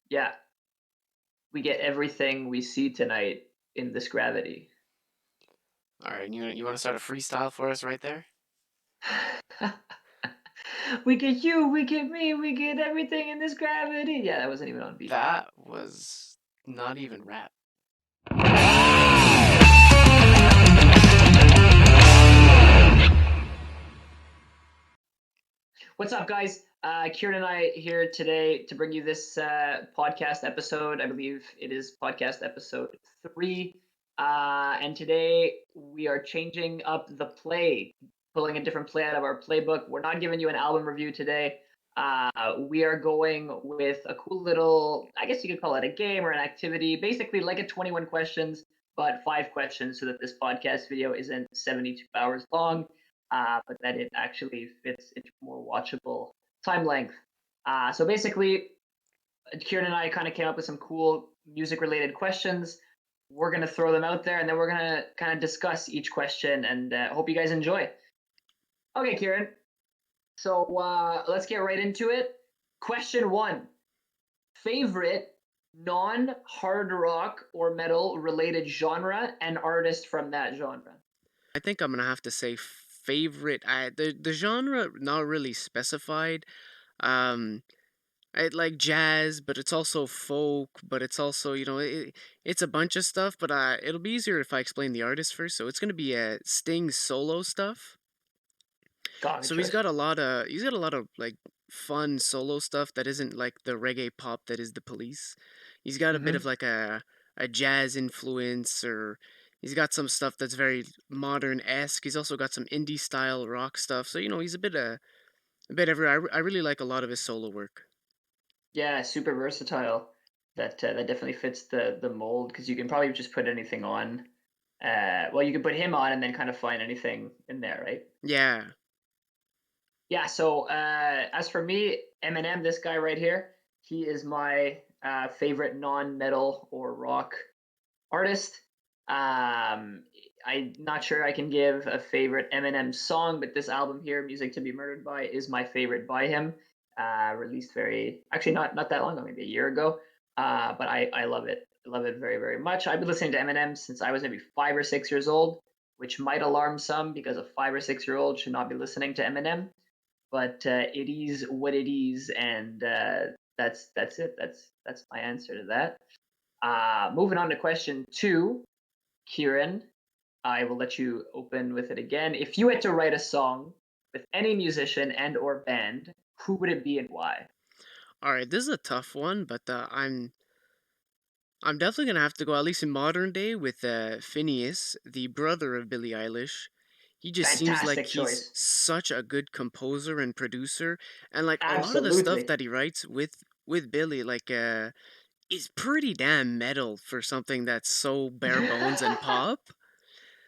Yeah, we get everything we see tonight in this gravity. All right, you want to start a freestyle for us right there? We get you, we get me, we get everything in this gravity. Yeah, that wasn't even on beat. That was not even rap. What's up, guys? Kieran and I here today to bring you this podcast episode. I believe it is podcast episode 3. And today we are changing up the play, pulling a different play out of our playbook. We're not giving you an album review today. We are going with a cool little, I guess you could call it a game or an activity, basically like a 21 questions, but 5 questions so that this podcast video isn't 72 hours long, but that it actually fits into more watchable time length. So basically, Kieran and I kind of came up with some cool music related questions. We're going to throw them out there and then we're going to kind of discuss each question and hope you guys enjoy. Okay, Kieran. So let's get right into it. Question 1: favorite non hard rock or metal related genre and artist from that genre? I think I'm gonna have to say favorite. The genre not really specified. Um, I like jazz, but it's also folk, but it's also it's a bunch of stuff. But it'll be easier if I explain the artist first. So it's gonna be Sting's solo stuff. God, good So choice. he's got a lot of like fun solo stuff that isn't like the reggae pop that is the Police. He's got a bit of Mm-hmm. like a jazz influence, or he's got some stuff that's very modern esque. He's also got some indie style rock stuff. So he's a bit everywhere. I really like a lot of his solo work. Yeah, super versatile. That definitely fits the mold because you can probably just put anything on. Well, you can put him on and then kind of find anything in there, right? Yeah. Yeah. So as for me, Eminem, this guy right here, he is my favorite non-metal or rock artist. I'm not sure I can give a favorite Eminem song, but this album here, "Music to Be Murdered By," is my favorite by him. Released very actually not that long ago, maybe a year ago. But I love it. I love it very very much. I've been listening to Eminem since I was maybe 5 or 6 years old, which might alarm some because a 5 or 6 year old should not be listening to Eminem. But it is what it is, and that's it. That's my answer to that. Moving on to question 2, Kieran, I will let you open with it again. If you had to write a song with any musician and or band, who would it be and why? All right. This is a tough one, but I'm definitely gonna have to go at least in modern day with Phineas, the brother of Billie Eilish. He just seems like Fantastic he's choice. such a good composer and producer, and like a lot of the stuff Absolutely. that he writes with Billie, is pretty damn metal for something that's so bare bones and pop.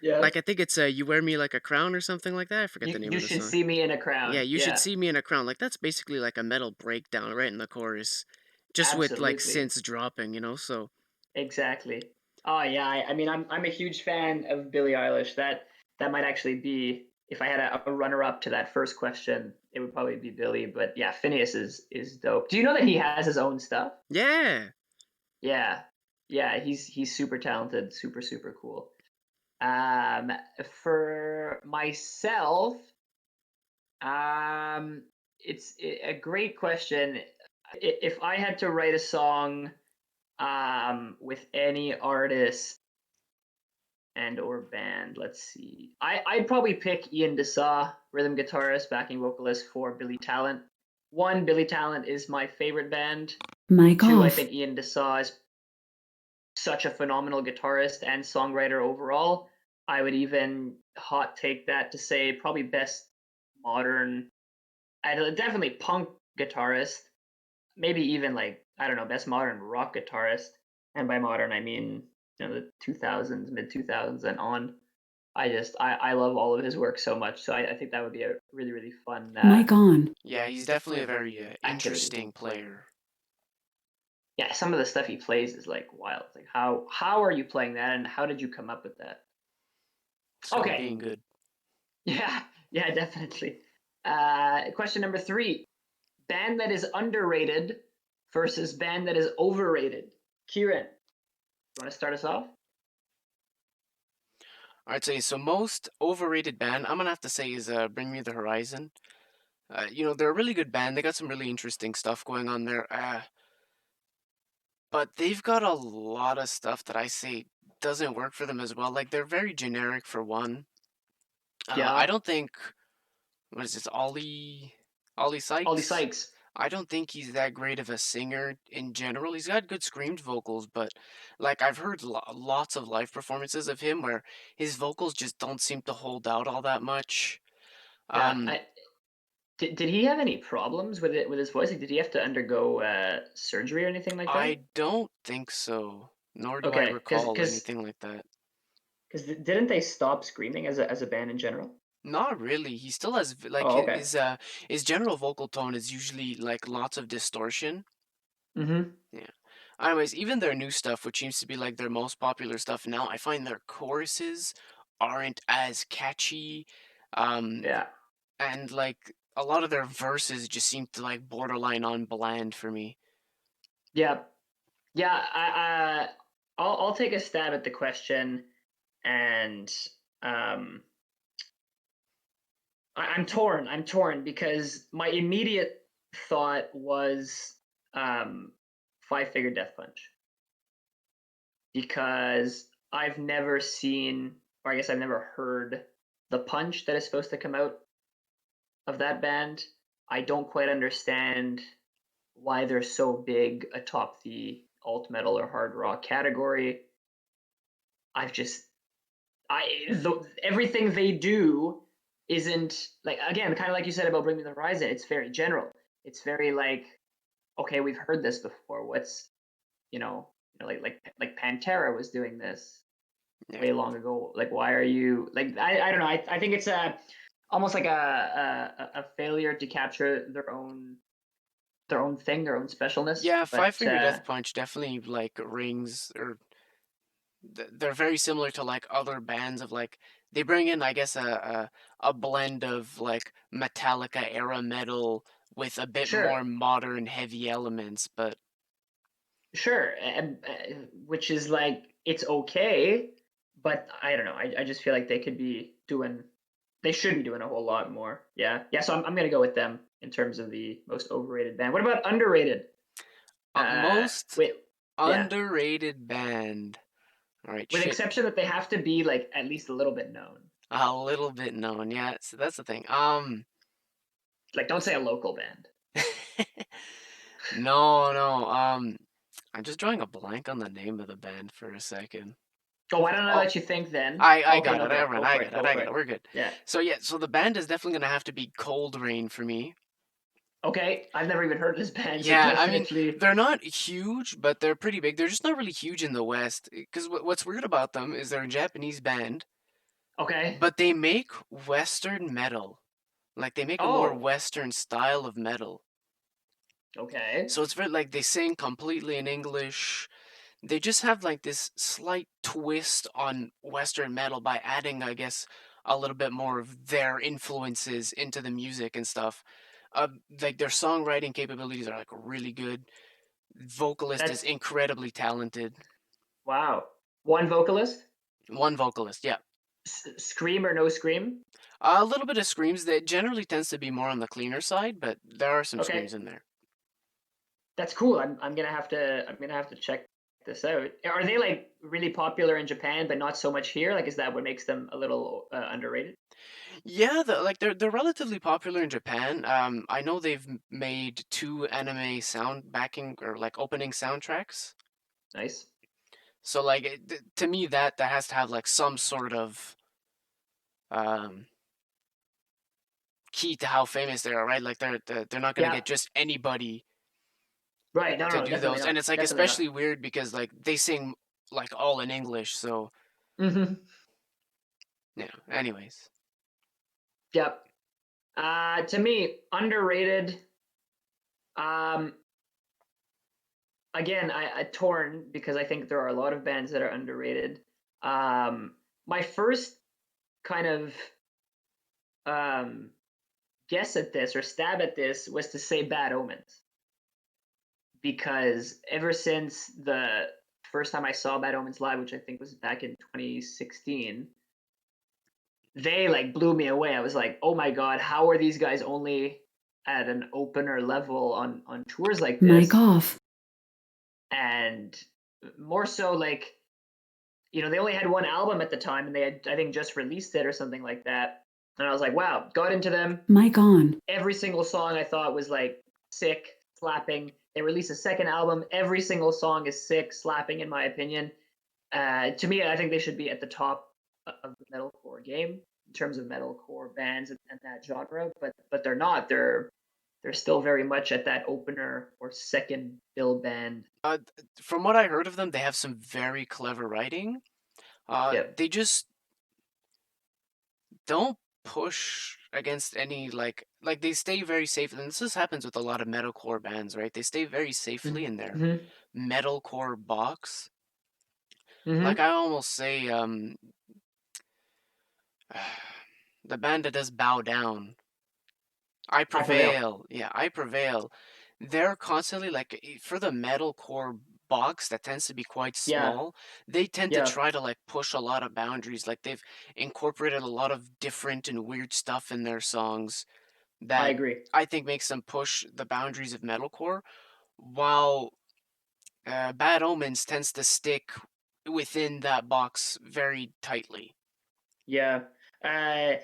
Yeah. Like I think it's "You Wear Me Like a Crown" or something like that. I forget the name You of the should song. see me in a Yeah, crown. you should Yeah, see me in a crown. Like that's basically like a metal breakdown right in the chorus, just with like absolutely. synths dropping. So Exactly. Oh yeah, I mean I'm a huge fan of Billie Eilish. That might actually be if I had a runner up to that first question, it would probably be Billie. But yeah, Phineas is dope. Do you know that he has his own stuff? yeah. Yeah, yeah, he's super talented, super cool. Um, for myself, um, it's a great question. If I had to write a song, with any artist and or band, let's see, I'd probably pick Ian DeSaw, rhythm guitarist, backing vocalist for Billy Talent. One, Billy Talent is my favorite band. Mic Two, I off. think Ian DeSaw is such a phenomenal guitarist and songwriter overall. I would even hot take that to say probably best modern, definitely punk guitarist, maybe even like I don't know, best modern rock guitarist. And by modern, I mean the 2000s, mid 2000s, and on. I love all of his work so much. So I think that would be a really really fun Mic on. Yeah, he's definitely a very activity. interesting player. Yeah, some of the stuff he plays is like wild. Like how are you playing that, and how did you come up with that? It's called Okay, being good. yeah, yeah, definitely. Question number 3: band that is underrated versus band that is overrated. Kieran, you want to start us off? I'd say so. Most overrated band I'm gonna have to say is Bring Me the Horizon. They're a really good band. They got some really interesting stuff going on there. But they've got a lot of stuff that I say doesn't work for them as well. Like they're very generic for one. I Yeah, don't think what is this Ollie Ollie Sykes. Sykes. I don't think he's that great of a singer in general. He's got good screamed vocals, but like I've heard lots of live performances of him where his vocals just don't seem to hold out all that much. Yeah, Um, did he have any problems with it with his voice? Like, did he have to undergo surgery or anything like that? I don't think so, nor do I Okay, because recall anything like that. didn't they stop screaming as a band in general? Not really. He still has like Oh, okay. his general vocal tone is usually like lots of distortion. Mm-hmm. Yeah. Anyways, even their new stuff, which seems to be like their most popular stuff now, I find their choruses aren't as catchy. Um, Yeah. and like a lot of their verses just seem to like borderline on bland for me. Yeah. Yeah. I'll take a stab at the question, and um, I'm torn. I'm torn because my immediate thought was Five Finger Death Punch, because I've never seen, or I guess I've never heard the punch that is supposed to come out of that band. I don't quite understand why they're so big atop the alt metal or hard rock category. I've just everything they do isn't, like, again, kind of like you said about Bring Me the Horizon. It's very general. It's very like, okay, we've heard this before. What's, like Pantera was doing this Yeah. way long ago. Like, why are you like? I don't know. I think it's a almost like a failure to capture their own thing, their own specialness. Yeah, But Five Finger Death Punch definitely like rings or they're very similar to like other bands of like they bring in I guess a blend of like Metallica era metal with a bit sure, more modern heavy elements, but sure, which is like it's okay, but I don't know. I just feel like they could be doing, they should be doing a whole lot more. Yeah, yeah. So I'm gonna go with them in terms of the most overrated band. What about underrated? most Wait, yeah. underrated band. All right, With shit. exception that they have to be like at least a little bit known. A little bit known, yeah. So that's the thing. Like, don't say a local band. no, no. I'm just drawing a blank on the name of the band for a second. Oh, why don't I Oh, let you think then? I Okay, got no, it. go I for got it, it. go I for got it. it. We're good. Yeah. So yeah, so the band is definitely gonna have to be Cold Rain for me. Okay, I've never even heard of this band, so Yeah, I mean, definitely. they're not huge, but they're pretty big. They're just not really huge in the West. Because what's weird about them is they're a Japanese band, Okay. but they make Western metal. Like they make a more Oh, Western style of metal. okay. So it's very like they sing completely in English. They just have like this slight twist on Western metal by adding, I guess, a little bit more of their influences into the music and stuff. Like their songwriting capabilities are like really good. Vocalist is That's incredibly talented. wow. One vocalist? One vocalist, yeah. Scream or no scream? A little bit of screams that generally tends to be more on the cleaner side, but there are some Okay. screams in there. That's cool. I'm gonna have to check this out. Are they like really popular in Japan, but not so much here? Like, is that what makes them a little underrated? Yeah, like they're relatively popular in Japan. I know they've made two anime sound backing or like opening soundtracks. Nice. So like to me that has to have like some sort of um key to how famous they are, right? Like they're not gonna Yeah. get just anybody Right. No, to no, no, do definitely those, and not. it's like Definitely not. especially weird because like they sing like all in English. So Mm-hmm. yeah. Anyways, Yep. To me, underrated. Um, Again, I torn because I think there are a lot of bands that are underrated. My first kind of um, guess at this or stab at this was to say Bad Omens, because ever since the first time I saw Bad Omens live, which I think was back in 2016, they like blew me away. I was like, oh my god, how are these guys only at an opener level on tours like Mic this? off. And more so, like, they only had one album at the time, and they had, I think, just released it or something like that. And I was like, wow, got into them. Mic on. Every single song I thought was like sick, slapping. They released a second album. Every single song is sick, slapping, in my opinion. To me, I think they should be at the top of the metalcore game in terms of metalcore bands and that genre, but they're not. They're still very much at that opener or second bill band. From what I heard of them, they have some very clever writing. Yep. They just don't push against any like they stay very safe, and this just happens with a lot of metalcore bands, right? They stay very safely in their Mm-hmm. metalcore box. Like Mm-hmm. I almost say, the band that does Bow Down, I I prevail. Prevail. Yeah, I Prevail. They're constantly like for the metalcore box that tends to be quite Yeah. small, they tend to Yeah. try to like push a lot of boundaries. Like they've incorporated a lot of different and weird stuff in their songs I that agree. I think makes them push the boundaries of metalcore, while Bad Omens tends to stick within that box very tightly. Yeah. Uh,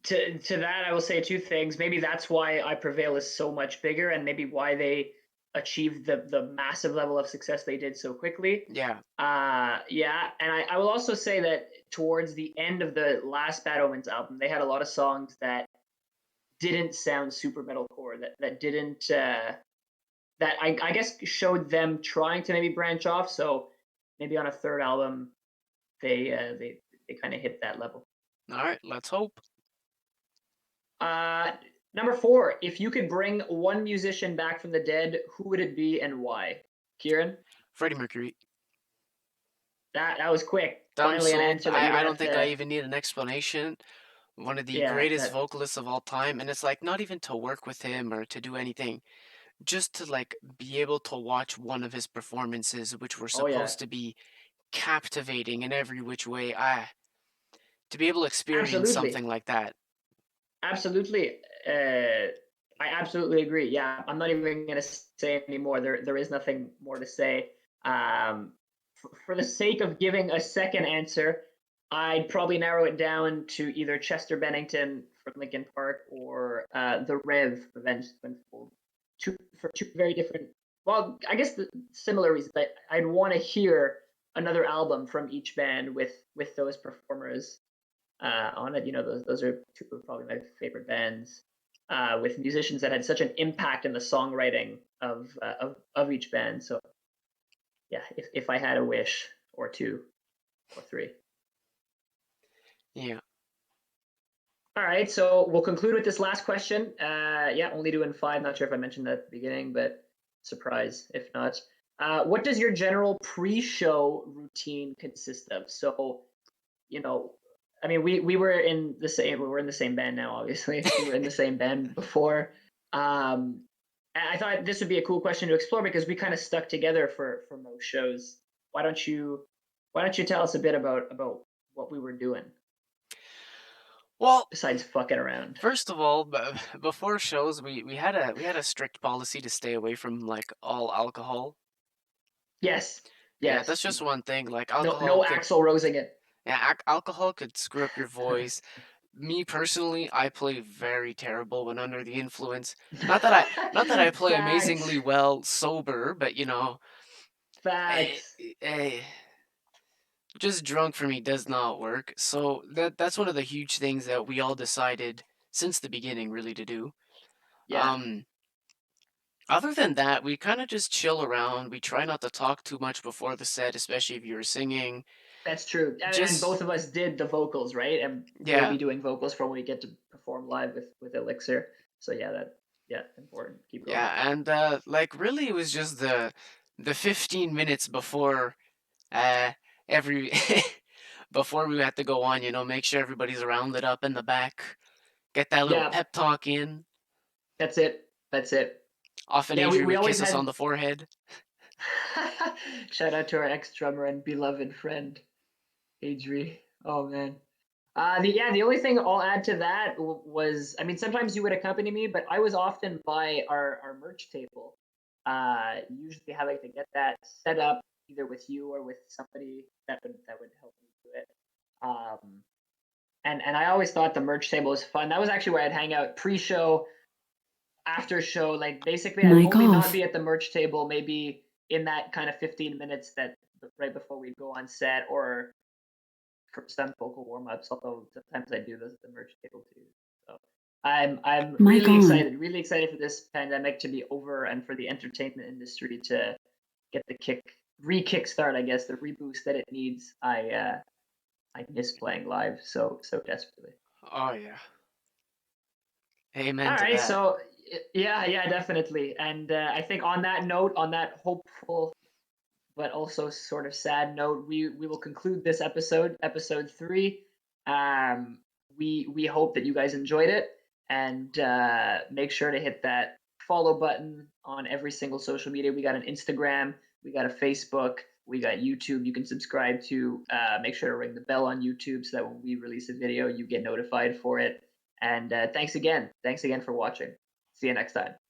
to that, I will say two things. Maybe that's why I Prevail is so much bigger, and maybe why they achieved the massive level of success they did so quickly. Yeah. Yeah, and I will also say that towards the end of the last Bad Omens album, they had a lot of songs that didn't sound super metalcore, that didn't that I guess showed them trying to maybe branch off. So maybe on a third album, they kind of hit that level. All right, let's hope. Uh, Number four, if you could bring one musician back from the dead, who would it be and why? Kieran, Freddie Mercury. that was quick. Done Finally, an sold. answer that you I don't don't have think I to. even need an explanation. One of the Yeah, greatest that. vocalists of all time, and it's like not even to work with him or to do anything, just to like be able to watch one of his performances, which were Oh yeah, supposed to be captivating in every which way. To be able to experience absolutely, something like that. absolutely. I absolutely agree. Yeah, I'm not even gonna say anymore. There is nothing more to say. For the sake of giving a second answer, I'd probably narrow it down to either Chester Bennington from Linkin Park or the Rev Avenged Sevenfold. For two very different. Well, I guess the similar reasons. I'd want to hear another album from each band with those performers on it. Those are two of probably my favorite bands with musicians that had such an impact in the songwriting of each band. So yeah, if I had a wish or two or three. Yeah. All right, so we'll conclude with this last question. Yeah, only doing five. Not sure if I mentioned that at the beginning, but surprise if not. What does your general pre-show routine consist of? So, you know, I mean, we were in the same. We were in the same band now. Obviously, we were in the same band before. I thought this would be a cool question to explore because we kind of stuck together for most shows. Why don't you tell us a bit about what we were doing Well, besides fucking around? first of all, before shows, we had a strict policy to stay away from like all alcohol. Yes, Yeah, that's yes. just one thing. Like No Axel Rosing it. yeah, alcohol could screw up your voice. Me personally, I play very terrible when under the influence. Not that I play Facts. amazingly well sober, but eh, Facts. eh, just drunk for me does not work. So that's one of the huge things that we all decided since the beginning really to do. Yeah, Um, Other than that, we kind of just chill around. We try not to talk too much before the set, especially if you're singing. that's true. And Just both of us did the vocals, right? And we'll yeah, be doing vocals for when we get to perform live with Elixir. So yeah, yeah, important. Keep going. yeah, and like really, it was just the 15 minutes before uh every before we had to go on. Make sure everybody's rounded up in the back, get that little Yeah, pep talk in. that's it. That's it. Often Yeah, we, Adri we would always kiss us on had the forehead. shout out to our ex drummer and beloved friend, Adri. Oh man. The only thing I'll add to that was, I mean, sometimes you would accompany me, but I was often by our merch table, usually having to get that set up either with you or with somebody that would help me do it. Um, and I always thought the merch table was fun. That was actually where I'd hang out pre-show, after show. Like basically, I'd Mic only not off. be at the merch table maybe in that kind of 15 minutes that right before we go on set, or for some vocal warm ups. Although sometimes I do this at the merch table too. So I'm Mic on. really excited for this pandemic to be over and for the entertainment industry to get the kickstart, I guess, the reboost that it needs. I miss playing live so desperately. Oh yeah. All Amen to right, that. so yeah, definitely. And I think on that note, on that hopeful but also sort of sad note, we will conclude this episode 3. Um, we hope that you guys enjoyed it, and make sure to hit that follow button on every single social media. We got an Instagram, we got a Facebook, we got YouTube. You can subscribe to. Make sure to ring the bell on YouTube so that when we release a video, you get notified for it. And thanks again for watching. See you next time.